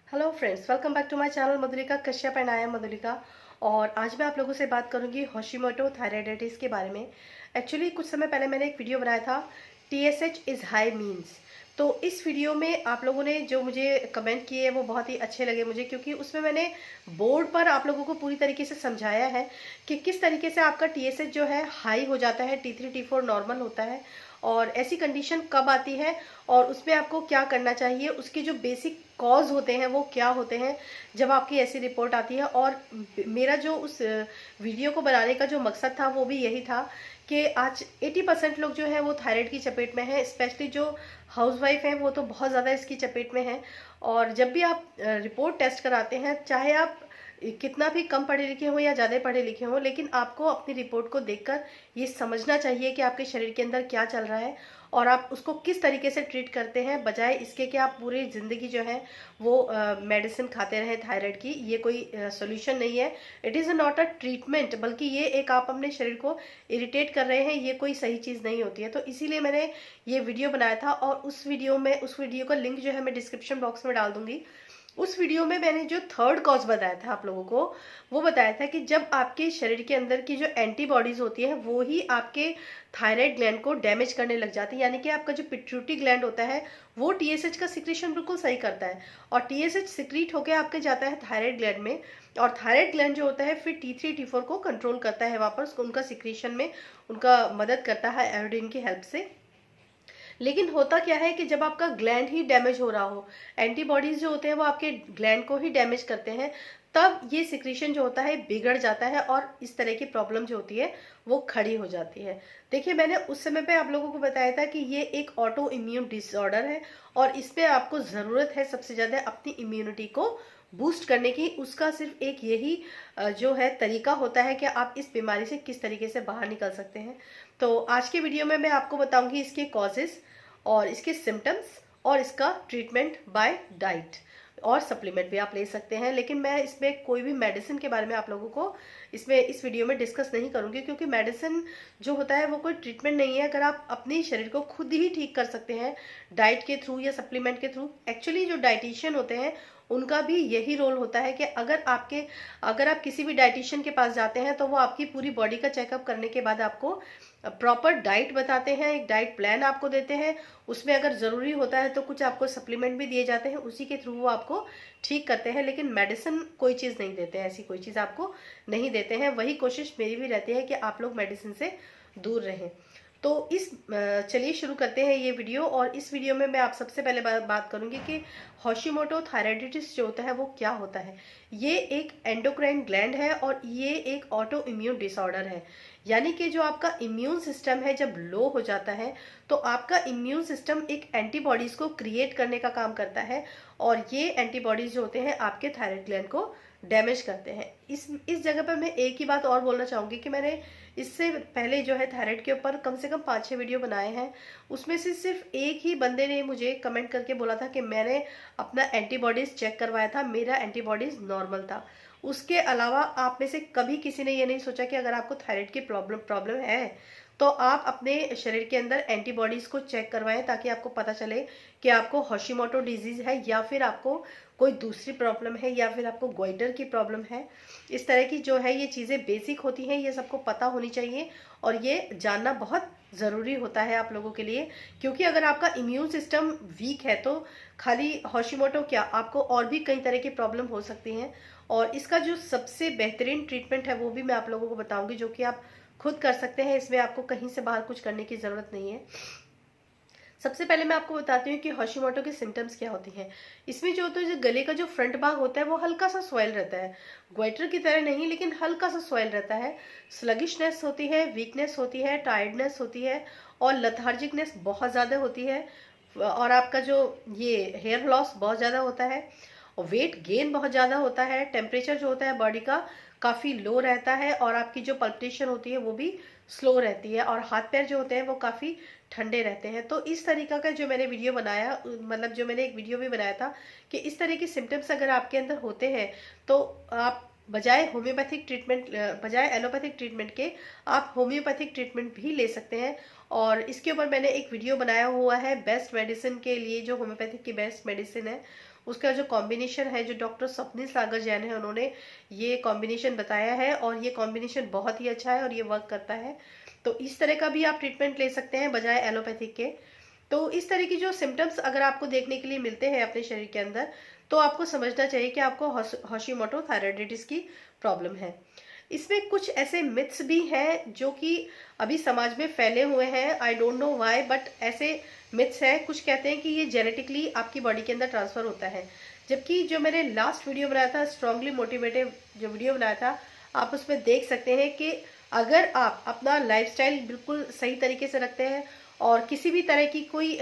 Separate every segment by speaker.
Speaker 1: Hello friends, welcome back to my channel Madhulika Kashyap and I am Madhulika. और आज मैं आप लोगों से बात करूंगी होशिमोटो थायराइडाइटिस के बारे में। एक्चुअली कुछ समय पहले मैंने एक वीडियो बनाया था, TSH इज़ हाई मीन्स। तो इस वीडियो में आप लोगों ने जो मुझे कमेंट किए वो बहुत ही अच्छे लगे मुझे, क्योंकि उसमें मैंने बोर्ड पर आप लोगों को पूरी तरीके से समझाया है कि किस तरीके से आपका TSH जो है हाई हो जाता है, T3 T4 नॉर्मल होता है, और ऐसी कंडीशन कब आती है और उसमें आपको क्या करना चाहिए, उसके जो बेसिक कॉज होते हैं वो क्या होते हैं जब आपकी ऐसी रिपोर्ट आती है। और मेरा जो उस वीडियो को बनाने का जो मकसद था वो भी यही था कि आज 80% लोग जो है वो थायराइड की चपेट में है, स्पेशली जो हाउसवाइफ हैं वो तो बहुत ज़्यादा इसकी चपेट में है। और जब भी आप रिपोर्ट टेस्ट कराते हैं, चाहे आप कितना भी कम पढ़े लिखे हो या ज़्यादा पढ़े लिखे हो, लेकिन आपको अपनी रिपोर्ट को देखकर ये समझना चाहिए कि आपके शरीर के अंदर क्या चल रहा है और आप उसको किस तरीके से ट्रीट करते हैं, बजाय इसके कि आप पूरी ज़िंदगी जो है वो मेडिसिन खाते रहें थायराइड की। ये कोई सोल्यूशन नहीं है, it is not a treatment, बल्कि ये एक आप अपने शरीर को इरिटेट कर रहे हैं, ये कोई सही चीज़ नहीं होती है। तो इसीलिए मैंने ये वीडियो बनाया था, और उस वीडियो का लिंक जो है मैं डिस्क्रिप्शन बॉक्स में डाल दूंगी। उस वीडियो में मैंने जो थर्ड कॉज बताया था आप लोगों को, वो बताया था कि जब आपके शरीर के अंदर की जो एंटीबॉडीज होती है वो ही आपके थायराइड ग्लैंड को डैमेज करने लग जाती है। यानी कि आपका जो पिट्यूटरी ग्लैंड होता है वो TSH का सिक्रीशन बिल्कुल सही करता है, और TSH सिक्रीट होकर आपके जाता है थायराइड ग्लैंड में, और थायराइड ग्लैंड जो होता है फिर T3 T4 को कंट्रोल करता है वापस, उनका सिक्रीशन में उनका मदद करता है आयोडीन की हेल्प से। लेकिन होता क्या है कि जब आपका ग्लैंड ही डैमेज हो रहा हो, एंटीबॉडीज जो होते हैं वो आपके ग्लैंड को ही डैमेज करते हैं, तब ये सिक्रीशन जो होता है बिगड़ जाता है और इस तरह की प्रॉब्लम जो होती है वो खड़ी हो जाती है। देखिए, मैंने उस समय पे आप लोगों को बताया था कि ये एक ऑटो इम्यून डिसऑर्डर है, और इस पे आपको ज़रूरत है सबसे ज़्यादा अपनी इम्यूनिटी को बूस्ट करने की। उसका सिर्फ एक यही जो है तरीका होता है कि आप इस बीमारी से किस तरीके से बाहर निकल सकते हैं। तो आज के वीडियो में मैं आपको बताऊंगी इसके कॉजेस और इसके सिम्टम्स और इसका ट्रीटमेंट बाय डाइट, और सप्लीमेंट भी आप ले सकते हैं। लेकिन मैं इसमें कोई भी मेडिसिन के बारे में आप लोगों को इस वीडियो में डिस्कस नहीं करूंगी, क्योंकि मेडिसिन जो होता है वो कोई ट्रीटमेंट नहीं है। अगर आप अपने शरीर को खुद ही ठीक कर सकते हैं डाइट के थ्रू या सप्लीमेंट के थ्रू। एक्चुअली जो डाइटिशियन होते हैं उनका भी यही रोल होता है कि अगर आप किसी भी डाइटिशियन के पास जाते हैं तो वो आपकी पूरी बॉडी का चेकअप करने के बाद आपको प्रॉपर डाइट बताते हैं, एक डाइट प्लान आपको देते हैं। उसमें अगर ज़रूरी होता है तो कुछ आपको सप्लीमेंट भी दिए जाते हैं, उसी के थ्रू वो आपको ठीक करते हैं। लेकिन मेडिसिन कोई चीज़ नहीं देते हैं, ऐसी कोई चीज़ आपको नहीं देते हैं। वही कोशिश मेरी भी रहती है कि आप लोग मेडिसिन से दूर रहें। तो चलिए शुरू करते हैं ये वीडियो। और इस वीडियो में मैं आप सबसे पहले बात करूंगी कि होशिमोटो थायराइडाइटिस जो होता है वो क्या होता है। ये एक एंडोक्राइन ग्लैंड है और ये एक ऑटो इम्यून डिसऑर्डर है। यानी कि जो आपका इम्यून सिस्टम है जब लो हो जाता है तो आपका इम्यून सिस्टम एक एंटीबॉडीज को क्रिएट करने का काम करता है, और ये एंटीबॉडीज जो होते हैं आपके थायराइड ग्लैंड को डैमेज करते हैं। इस जगह पर मैं एक ही बात और बोलना चाहूँगी कि मैंने इससे पहले जो है थायराइड के ऊपर कम से कम 5-6 वीडियो बनाए हैं। उसमें से सिर्फ एक ही बंदे ने मुझे कमेंट करके बोला था कि मैंने अपना एंटीबॉडीज चेक करवाया था, मेरा एंटीबॉडीज नॉर्मल था। उसके अलावा आप में से कभी किसी ने ये नहीं सोचा कि अगर आपको थायराइड की प्रॉब्लम है तो आप अपने शरीर के अंदर एंटीबॉडीज को चेक करवाएं, ताकि आपको पता चले कि आपको होशिमोटो डिजीज है या फिर आपको कोई दूसरी प्रॉब्लम है या फिर आपको गोइटर की प्रॉब्लम है। इस तरह की जो है ये चीज़ें बेसिक होती हैं, ये सबको पता होनी चाहिए और ये जानना बहुत ज़रूरी होता है आप लोगों के लिए। क्योंकि अगर आपका इम्यून सिस्टम वीक है तो खाली होशिमोटो क्या, आपको और भी कई तरह की प्रॉब्लम हो सकती हैं। और इसका जो सबसे बेहतरीन ट्रीटमेंट है वो भी मैं आप लोगों को बताऊंगी, जो कि आप खुद कर सकते हैं। इसमें आपको कहीं से बाहर कुछ करने की ज़रूरत नहीं है। सबसे पहले मैं आपको बताती हूँ कि होशिमोटो के सिम्टम्स क्या होती हैं। इसमें जो होता है, जो गले का जो फ्रंट भाग होता है वो हल्का सा स्वेल रहता है, ग्वाइटर की तरह नहीं लेकिन हल्का सा स्वेल रहता है। स्लगिशनेस होती है, वीकनेस होती है, टायर्डनेस होती है, और लथार्जिकनेस बहुत ज़्यादा होती है। और आपका जो ये हेयर लॉस बहुत ज़्यादा होता है, और वेट गेन बहुत ज़्यादा होता है। टेम्परेचर जो होता है बॉडी का काफ़ी लो रहता है, और आपकी जो पल्पिटेशन होती है वो भी स्लो रहती है, और हाथ पैर जो होते हैं वो काफ़ी ठंडे रहते हैं। तो इस तरीका का जो मैंने वीडियो बनाया, मतलब जो मैंने एक वीडियो भी बनाया था कि इस तरह के सिम्टम्स अगर आपके अंदर होते हैं तो आप बजाय एलोपैथिक ट्रीटमेंट के आप होम्योपैथिक ट्रीटमेंट भी ले सकते हैं। और इसके ऊपर मैंने एक वीडियो बनाया हुआ है बेस्ट मेडिसिन के लिए, जो होम्योपैथिक की बेस्ट मेडिसिन है उसका जो कॉम्बिनेशन है, जो डॉक्टर स्वप्निल सागर जैन है उन्होंने ये कॉम्बिनेशन बताया है और ये कॉम्बिनेशन बहुत ही अच्छा है और ये वर्क करता है। तो इस तरह का भी आप ट्रीटमेंट ले सकते हैं बजाय एलोपैथिक के। तो इस तरह की जो सिम्टम्स अगर आपको देखने के लिए मिलते हैं अपने शरीर के अंदर, तो आपको समझना चाहिए कि आपको हॉशिमोटो थायराइडाइटिस की प्रॉब्लम है। इसमें कुछ ऐसे मिथ्स भी हैं जो कि अभी समाज में फैले हुए हैं, I don't know why, but ऐसे मिथ्स हैं। कुछ कहते हैं कि ये जेनेटिकली आपकी बॉडी के अंदर ट्रांसफर होता है, जबकि जो मैंने लास्ट वीडियो बनाया था, स्ट्रांगली मोटिवेटिव जो वीडियो बनाया था, आप उसमें देख सकते हैं कि अगर आप अपना लाइफस्टाइल बिल्कुल सही तरीके से रखते हैं और किसी भी तरह की कोई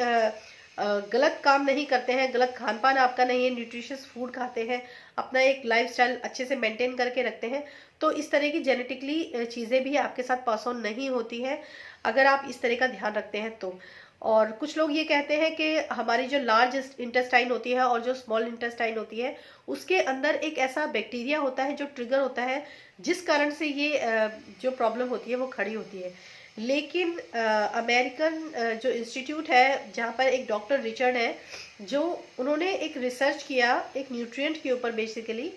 Speaker 1: गलत काम नहीं करते हैं, गलत खान पान आपका नहीं है, न्यूट्रिशियस फूड खाते हैं, अपना एक लाइफस्टाइल अच्छे से मेंटेन करके रखते हैं, तो इस तरह की जेनेटिकली चीज़ें भी आपके साथ पास ऑन नहीं होती है, अगर आप इस तरह का ध्यान रखते हैं तो। और कुछ लोग ये कहते हैं कि हमारी जो लार्ज इंटेस्टाइन होती है और जो स्मॉल इंटेस्टाइन होती है, उसके अंदर एक ऐसा बैक्टीरिया होता है जो ट्रिगर होता है, जिस कारण से ये जो प्रॉब्लम होती है वो खड़ी होती है। लेकिन अमेरिकन जो इंस्टीट्यूट है, जहाँ पर एक डॉक्टर रिचर्ड है, जो उन्होंने एक रिसर्च किया एक न्यूट्रिएंट के ऊपर बेसिकली,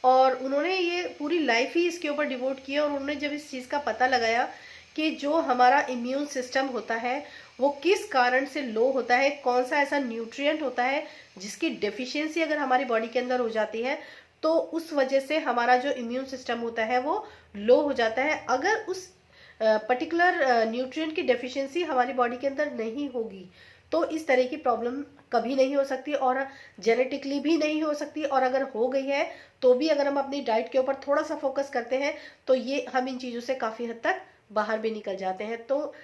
Speaker 1: और उन्होंने ये पूरी लाइफ ही इसके ऊपर डिवोट किया। और उन्होंने जब इस चीज़ का पता लगाया कि जो हमारा इम्यून सिस्टम होता है वो किस कारण से लो होता है, कौन सा ऐसा न्यूट्रिएंट होता है जिसकी डेफिशिएंसी अगर हमारी बॉडी के अंदर हो जाती है, तो उस वजह से हमारा जो इम्यून सिस्टम होता है वो लो हो जाता है। अगर उस पर्टिकुलर न्यूट्रिएंट की डेफिशिएंसी हमारी बॉडी के अंदर नहीं होगी, तो इस तरह की प्रॉब्लम कभी नहीं हो सकती और जेनेटिकली भी नहीं हो सकती। और अगर हो गई है तो भी अगर हम अपनी डाइट के ऊपर थोड़ा सा फोकस करते हैं, तो ये हम इन चीज़ों से काफ़ी हद तक बाहर भी निकल जाते हैं। तो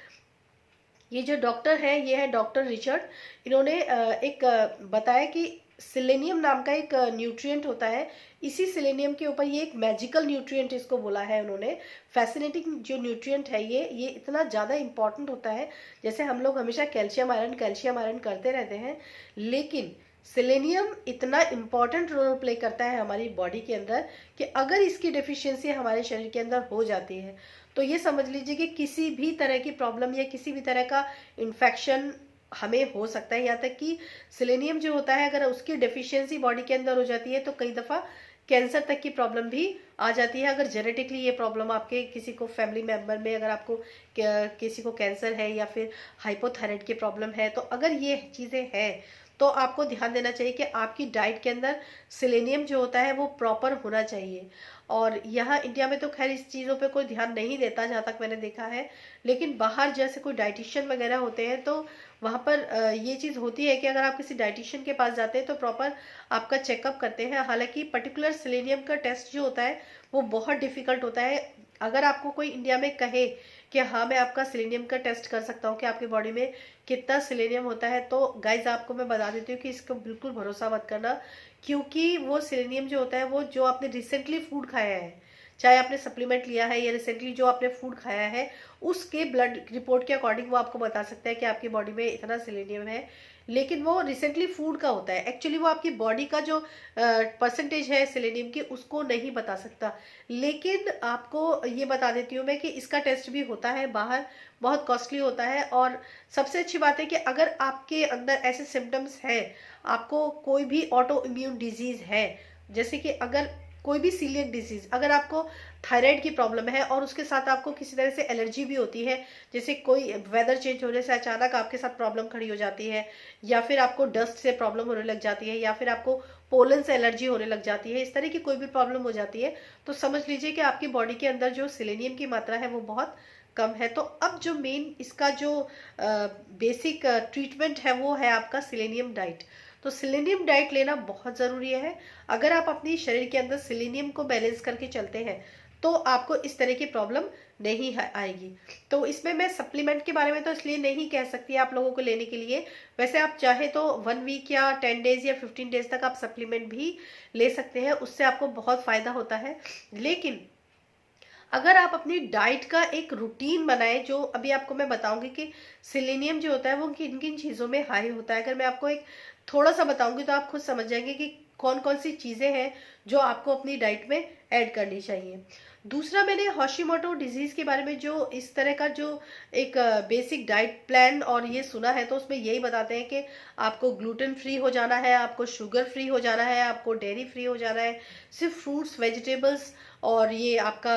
Speaker 1: ये जो डॉक्टर है, ये है डॉक्टर रिचर्ड। इन्होंने एक बताया कि सिलेनियम नाम का एक न्यूट्रिएंट होता है, इसी सिलेनियम के ऊपर ये एक मैजिकल न्यूट्रिएंट इसको बोला है उन्होंने। फैसिनेटिंग जो न्यूट्रिएंट है ये इतना ज़्यादा इंपॉर्टेंट होता है। जैसे हम लोग हमेशा कैल्शियम आयरन करते रहते हैं, लेकिन सेलेनियम इतना इम्पॉर्टेंट रोल प्ले करता है हमारी बॉडी के अंदर कि अगर इसकी डेफिशिएंसी हमारे शरीर के अंदर हो जाती है, तो ये समझ लीजिए कि किसी भी तरह की प्रॉब्लम या किसी भी तरह का इन्फेक्शन हमें हो सकता है। यहाँ तक कि सेलेनियम जो होता है, अगर उसकी डेफिशिएंसी बॉडी के अंदर हो जाती है, तो कई दफ़ा कैंसर तक की प्रॉब्लम भी आ जाती है। अगर जेनेटिकली ये प्रॉब्लम आपके किसी को फैमिली मेम्बर में, अगर आपको किसी को कैंसर है या फिर हाइपोथायराइड की प्रॉब्लम है, तो अगर ये चीज़ें हैं, तो आपको ध्यान देना चाहिए कि आपकी डाइट के अंदर सेलेनियम जो होता है वो प्रॉपर होना चाहिए। और यहाँ इंडिया में तो खैर इस चीज़ों पे कोई ध्यान नहीं देता, जहाँ तक मैंने देखा है, लेकिन बाहर जैसे कोई डाइटिशियन वगैरह होते हैं, तो वहाँ पर ये चीज़ होती है कि अगर आप किसी डाइटिशियन के पास जाते हैं तो प्रॉपर आपका चेकअप करते हैं। हालांकि पर्टिकुलर सेलेनियम का टेस्ट जो होता है वो बहुत डिफिकल्ट होता है। अगर आपको कोई इंडिया में कहे कि हाँ मैं आपका सेलेनियम का टेस्ट कर सकता हूँ कि आपकी बॉडी में कितना सेलेनियम होता है, तो गाइज आपको मैं बता देती हूँ कि इसको बिल्कुल भरोसा मत करना, क्योंकि वो सेलेनियम जो होता है वो जो आपने रिसेंटली फूड खाया है, चाहे आपने सप्लीमेंट लिया है या रिसेंटली जो आपने फूड खाया है, उसके ब्लड रिपोर्ट के अकॉर्डिंग वो आपको बता सकता है कि आपकी बॉडी में इतना सेलेनियम है। लेकिन वो रिसेंटली फूड का होता है, एक्चुअली वो आपकी बॉडी का जो परसेंटेज है सेलेनियम की उसको नहीं बता सकता। लेकिन आपको ये बता देती हूँ मैं कि इसका टेस्ट भी होता है बाहर, बहुत कॉस्टली होता है। और सबसे अच्छी बात है कि अगर आपके अंदर ऐसे सिम्टम्स हैं, आपको कोई भी ऑटो इम्यून डिजीज़ है, जैसे कि अगर कोई भी सीलियक डिजीज, अगर आपको थायराइड की प्रॉब्लम है और उसके साथ आपको किसी तरह से एलर्जी भी होती है, जैसे कोई वेदर चेंज होने से अचानक आपके साथ प्रॉब्लम खड़ी हो जाती है, या फिर आपको डस्ट से प्रॉब्लम होने लग जाती है, या फिर आपको पोलन से एलर्जी होने लग जाती है, इस तरह की कोई भी प्रॉब्लम हो जाती है, तो समझ लीजिए कि आपकी बॉडी के अंदर जो सेलेनियम की मात्रा है वो बहुत कम है। तो अब जो मेन इसका जो बेसिक ट्रीटमेंट है वो है आपका सेलेनियम डाइट। तो सेलेनियम डाइट लेना बहुत ज़रूरी है। अगर आप अपनी शरीर के अंदर सेलेनियम को बैलेंस करके चलते हैं, तो आपको इस तरह की प्रॉब्लम नहीं आएगी। तो इसमें मैं सप्लीमेंट के बारे में तो इसलिए नहीं कह सकती आप लोगों को लेने के लिए। वैसे आप चाहे तो 1 वीक या 10 डेज या 15 डेज तक आप सप्लीमेंट भी ले सकते हैं, उससे आपको बहुत फ़ायदा होता है। लेकिन अगर आप अपनी डाइट का एक रूटीन बनाएं, जो अभी आपको मैं बताऊंगी कि सेलेनियम जो होता है वो किन किन चीज़ों में हाई होता है, अगर मैं आपको एक थोड़ा सा बताऊंगी तो आप खुद समझ जाएंगे कि कौन कौन सी चीज़ें हैं जो आपको अपनी डाइट में ऐड करनी चाहिए। दूसरा, मैंने हॉशिमोटो डिजीज़ के बारे में जो इस तरह का जो एक बेसिक डाइट प्लान और ये सुना है, तो उसमें यही बताते हैं कि आपको ग्लूटेन फ्री हो जाना है, आपको शुगर फ्री हो जाना है, आपको डेयरी फ्री हो जाना है, सिर्फ फ्रूट्स, वेजिटेबल्स और ये आपका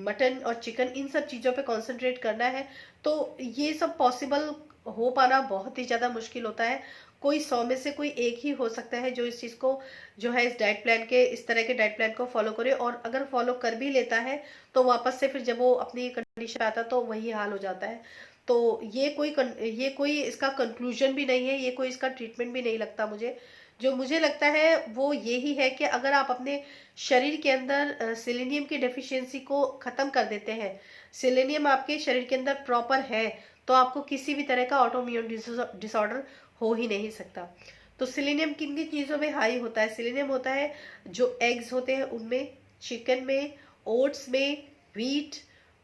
Speaker 1: मटन और चिकन, इन सब चीज़ों पे कंसंट्रेट करना है। तो ये सब पॉसिबल हो पाना बहुत ही ज़्यादा मुश्किल होता है। कोई 100 में से कोई एक ही हो सकता है जो इस चीज़ को, जो है इस डाइट प्लान के, इस तरह के डाइट प्लान को फॉलो करे, और अगर फॉलो कर भी लेता है तो वापस से फिर जब वो अपनी कंडीशन पे आता है तो वही हाल हो जाता है। तो ये कोई इसका कंक्लूजन भी नहीं है, ये कोई इसका ट्रीटमेंट भी नहीं लगता मुझे। जो मुझे लगता है वो यही है कि अगर आप अपने शरीर के अंदर सेलेनियम की डेफिशिएंसी को ख़त्म कर देते हैं, सेलेनियम आपके शरीर के अंदर प्रॉपर है, तो आपको किसी भी तरह का ऑटोइम्यून डिसऑर्डर हो ही नहीं सकता। तो सेलेनियम किन किन चीज़ों में हाई होता है? सेलेनियम होता है जो एग्स होते हैं उनमें, चिकन में, ओट्स में, व्हीट,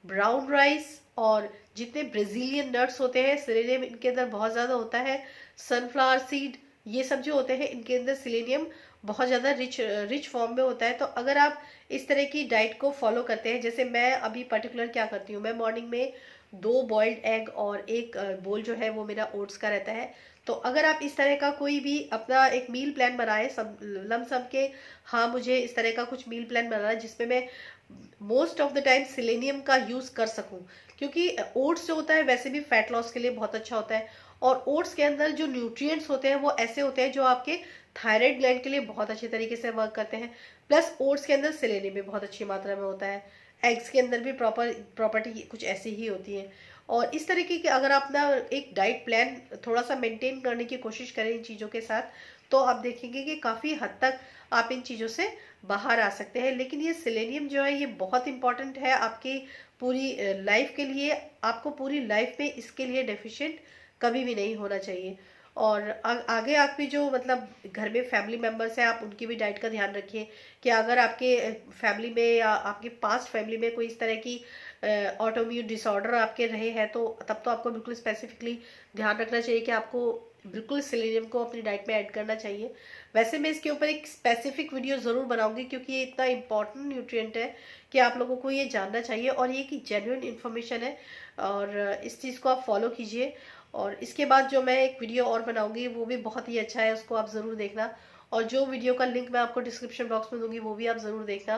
Speaker 1: ब्राउन राइस, और जितने ब्राज़ीलियन नट्स होते हैं सेलेनियम इनके अंदर बहुत ज़्यादा होता है। सनफ्लावर सीड, ये सब जो होते हैं इनके अंदर सेलेनियम बहुत ज़्यादा रिच फॉर्म में होता है। तो अगर आप इस तरह की डाइट को फॉलो करते हैं, जैसे मैं अभी पर्टिकुलर क्या करती हूँ, मैं मॉर्निंग में 2 बॉइल्ड एग और एक बोल जो है वो मेरा ओट्स का रहता है। तो अगर आप इस तरह का कोई भी अपना एक मील प्लान बनाए, सब लमसम के, हाँ मुझे इस तरह का कुछ मील प्लान बनाना है जिसमें मैं most of the time selenium का यूज़ कर सकूं, क्योंकि ओट्स जो होता है वैसे भी फैट लॉस के लिए बहुत अच्छा होता है, और ओट्स के अंदर जो न्यूट्रिएंट्स होते हैं वो ऐसे होते हैं जो आपके थायराइड ग्लैंड के लिए बहुत अच्छे तरीके से वर्क करते हैं। प्लस ओट्स के अंदर सेलेनियम भी बहुत अच्छी मात्रा में होता है। एग्स के अंदर भी प्रॉपर्टी कुछ ऐसी ही होती है। और इस तरीके की अगर आप ना एक डाइट प्लान थोड़ा सा मेंटेन करने की कोशिश करें इन चीज़ों के साथ, तो आप देखेंगे कि काफ़ी हद तक आप इन चीज़ों से बाहर आ सकते हैं। लेकिन ये सेलेनियम जो है ये बहुत इंपॉर्टेंट है आपकी पूरी लाइफ के लिए। आपको पूरी लाइफ में इसके लिए डेफिशिएंट कभी भी नहीं होना चाहिए। और आगे आप भी जो मतलब घर में फैमिली मेम्बर्स हैं, आप उनकी भी डाइट का ध्यान रखिए कि अगर आपके फैमिली में या आपके पास्ट फैमिली में कोई इस तरह की ऑटोइम्यून डिसऑर्डर आपके रहे हैं, तो तब तो आपको बिल्कुल स्पेसिफिकली ध्यान रखना चाहिए कि आपको बिल्कुल सेलेनियम को अपनी डाइट में ऐड करना चाहिए। वैसे मैं इसके ऊपर एक स्पेसिफिक वीडियो ज़रूर बनाऊंगी, क्योंकि ये इतना इम्पॉर्टेंट न्यूट्रिएंट है कि आप लोगों को ये जानना चाहिए, और ये कि जेन्युइन इन्फॉर्मेशन है, और इस चीज़ को आप फॉलो कीजिए। और इसके बाद जो मैं एक वीडियो और बनाऊंगी वो भी बहुत ही अच्छा है, उसको आप ज़रूर देखना, और जो वीडियो का लिंक मैं आपको डिस्क्रिप्शन बॉक्स में दूंगी वो भी आप ज़रूर देखना।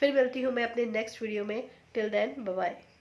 Speaker 1: फिर मिलती हूँ मैं अपने नेक्स्ट वीडियो में। Till then, bye bye.